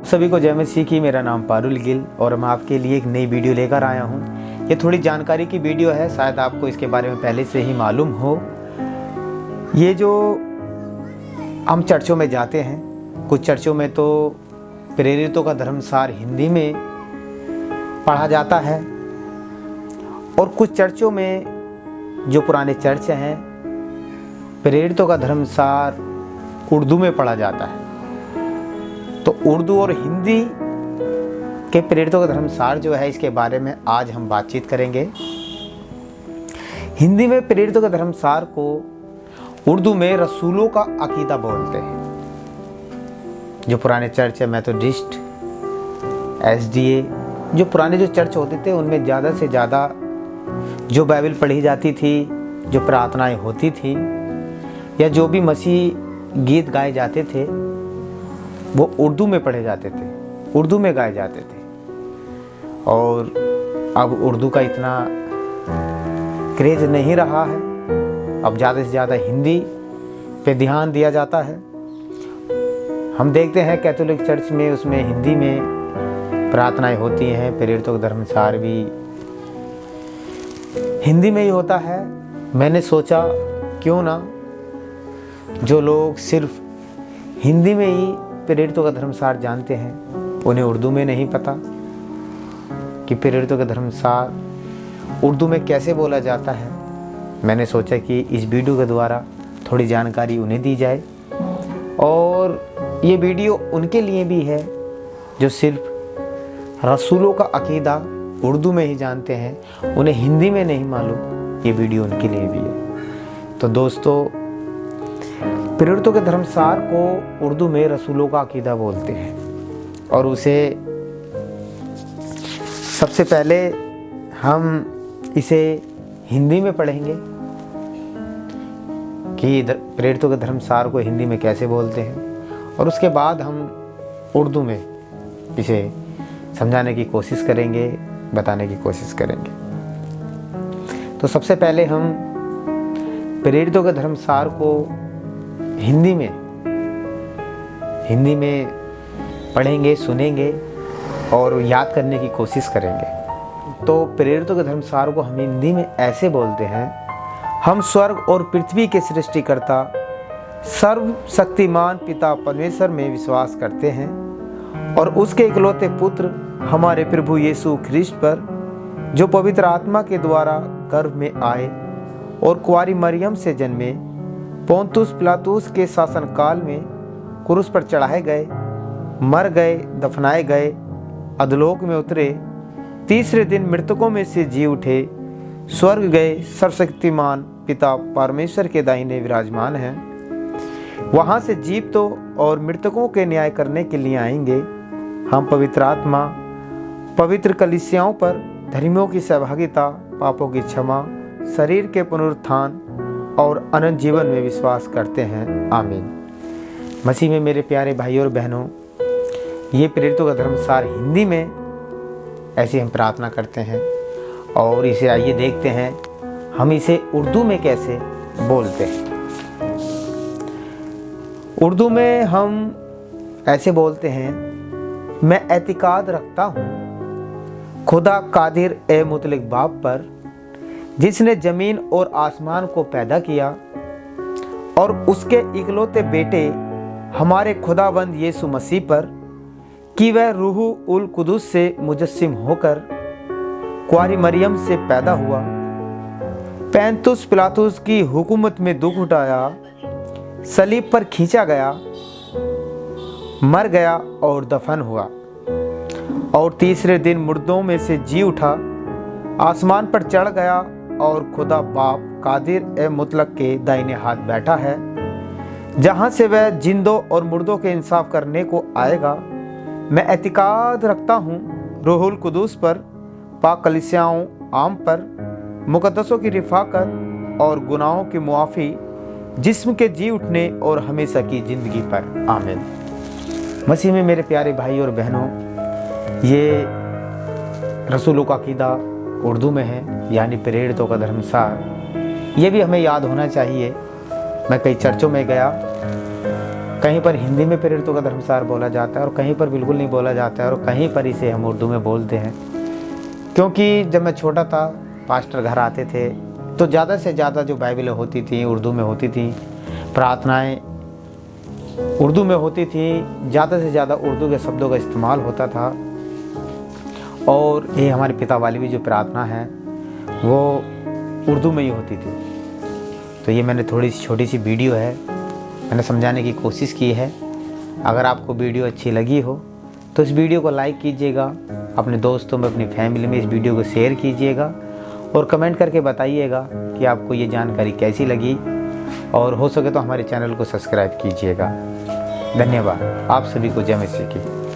सभी को जय मसीह की। मेरा नाम पारुल गिल और मैं आपके लिए एक नई वीडियो लेकर आया हूँ। ये थोड़ी जानकारी की वीडियो है, शायद आपको इसके बारे में पहले से ही मालूम हो। ये जो हम चर्चों में जाते हैं, कुछ चर्चों में तो प्रेरितों का धर्मसार हिंदी में पढ़ा जाता है और कुछ चर्चों में जो पुराने चर्च हैं, प्रेरितों का धर्मसार उर्दू में पढ़ा जाता है। तो उर्दू और हिंदी के प्रेरितों का धर्मसार जो है, इसके बारे में आज हम बातचीत करेंगे। हिंदी में प्रेरितों के धर्मसार को उर्दू में रसूलों का अकीदा बोलते हैं। जो पुराने चर्च है, मेथोडिस्ट, एसडीए, जो पुराने जो चर्च होते थे, उनमें ज़्यादा से ज़्यादा जो बाइबल पढ़ी जाती थी, जो प्रार्थनाएं होती थी या जो भी मसीह गीत गाए जाते थे, वो उर्दू में पढ़े जाते थे, उर्दू में गाए जाते थे। और अब उर्दू का इतना क्रेज नहीं रहा है, अब ज़्यादा से ज़्यादा हिंदी पे ध्यान दिया जाता है। हम देखते हैं कैथोलिक चर्च में, उसमें हिंदी में प्रार्थनाएं होती हैं, प्रेरितों का धर्मसार भी हिंदी में ही होता है। मैंने सोचा क्यों ना जो लोग सिर्फ हिंदी में ही प्रेरितों का धर्मसार जानते हैं, उन्हें उर्दू में नहीं पता कि प्रेरितों का धर्मसार उर्दू में कैसे बोला जाता है। मैंने सोचा कि इस वीडियो के द्वारा थोड़ी जानकारी उन्हें दी जाए। और ये वीडियो उनके लिए भी है जो सिर्फ रसूलों का अकीदा उर्दू में ही जानते हैं, उन्हें हिंदी में नहीं मालूम। ये वीडियो उनके लिए भी है। तो दोस्तों, प्रेरितों के धर्मसार को उर्दू में रसूलों का अकीदा बोलते हैं और उसे सबसे पहले हम इसे हिंदी में पढ़ेंगे कि प्रेरितों के धर्मसार को हिंदी में कैसे बोलते हैं, और उसके बाद हम उर्दू में इसे समझाने की कोशिश करेंगे, बताने की कोशिश करेंगे। तो सबसे पहले हम प्रेरितों के धर्मसार को हिंदी में पढ़ेंगे, सुनेंगे और याद करने की कोशिश करेंगे। तो प्रेरितों के धर्मसार को हम हिंदी में ऐसे बोलते हैं: हम स्वर्ग और पृथ्वी के सृष्टिकर्ता सर्वशक्तिमान पिता परमेश्वर में विश्वास करते हैं और उसके इकलौते पुत्र हमारे प्रभु यीशु ख्रीष्ट पर, जो पवित्र आत्मा के द्वारा गर्भ में आए और कुंवारी मरियम से जन्मे, पोंतुस पिलातुस के शासन काल में क्रूस पर चढ़ाए गए, मर गए, दफनाए गए, अधोलोक में उतरे, तीसरे दिन मृतकों में से जी उठे, स्वर्ग गए, सर्वशक्तिमान पिता परमेश्वर के दाहिने विराजमान हैं। वहाँ से जीवितों और मृतकों के न्याय करने के लिए आएंगे। हम पवित्र आत्मा, पवित्र कलीसियाओं पर, धर्मियों की सहभागिता, पापों की क्षमा, शरीर के पुनरुत्थान और अनंत जीवन में विश्वास करते हैं। आमीन। मसीह में मेरे प्यारे भाइयों और बहनों, ये प्रेरितों का धर्मसार हिंदी में ऐसी हम प्रार्थना करते हैं और इसे आइए देखते हैं हम इसे उर्दू में कैसे बोलते हैं। उर्दू में हम ऐसे बोलते हैं: मैं एतिकाद रखता हूँ खुदा कादिर ए मुतलिक बाप पर, जिसने जमीन और आसमान को पैदा किया, और उसके इकलौते बेटे हमारे खुदाबंद यीशु मसीह पर, कि वह रूह उल कुदुस से मुजस्सिम होकर कुंवारी मरियम से पैदा हुआ, पोंतुस पिलातुस की हुकूमत में दुख उठाया, सलीब पर खींचा गया, मर गया और दफन हुआ, और तीसरे दिन मुर्दों में से जी उठा, आसमान पर चढ़ गया और खुदा बाप कादिर ए मुतलक के दाहिने हाथ बैठा है, जहाँ से वह जिंदों और मुर्दों के इंसाफ करने को आएगा। मैं एतिकाद रखता हूँ रूहुल कुदूस पर, पाक कलीसियाओं आम पर, मुकद्दसों की रिफाकत और गुनाहों की मुआफ़ी, जिस्म के जी उठने और हमेशा की ज़िंदगी पर। आमीन। मसीह में मेरे प्यारे भाई और बहनों, ये रसूलों का अकीदा उर्दू में है, यानी प्रेरितों का धर्मसार। ये भी हमें याद होना चाहिए। मैं कई चर्चों में गया, कहीं पर हिंदी में प्रेरितों का धर्मसार बोला जाता है और कहीं पर बिल्कुल नहीं बोला जाता है और कहीं पर इसे हम उर्दू में बोलते हैं। क्योंकि जब मैं छोटा था, पास्टर घर आते थे तो ज़्यादा से ज़्यादा जो बाइबलें होती थी उर्दू में होती थी, प्रार्थनाएं उर्दू में होती थी, ज़्यादा से ज़्यादा उर्दू के शब्दों का इस्तेमाल होता था। और ये हमारे पिता वाली भी जो प्रार्थना है वो उर्दू में ही होती थी। तो ये मैंने थोड़ी सी छोटी सी वीडियो है, मैंने समझाने की कोशिश की है। अगर आपको वीडियो अच्छी लगी हो तो इस वीडियो को लाइक कीजिएगा, अपने दोस्तों में, अपनी फैमिली में इस वीडियो को शेयर कीजिएगा और कमेंट करके बताइएगा कि आपको ये जानकारी कैसी लगी, और हो सके तो हमारे चैनल को सब्सक्राइब कीजिएगा। धन्यवाद। आप सभी को जय मसीह की।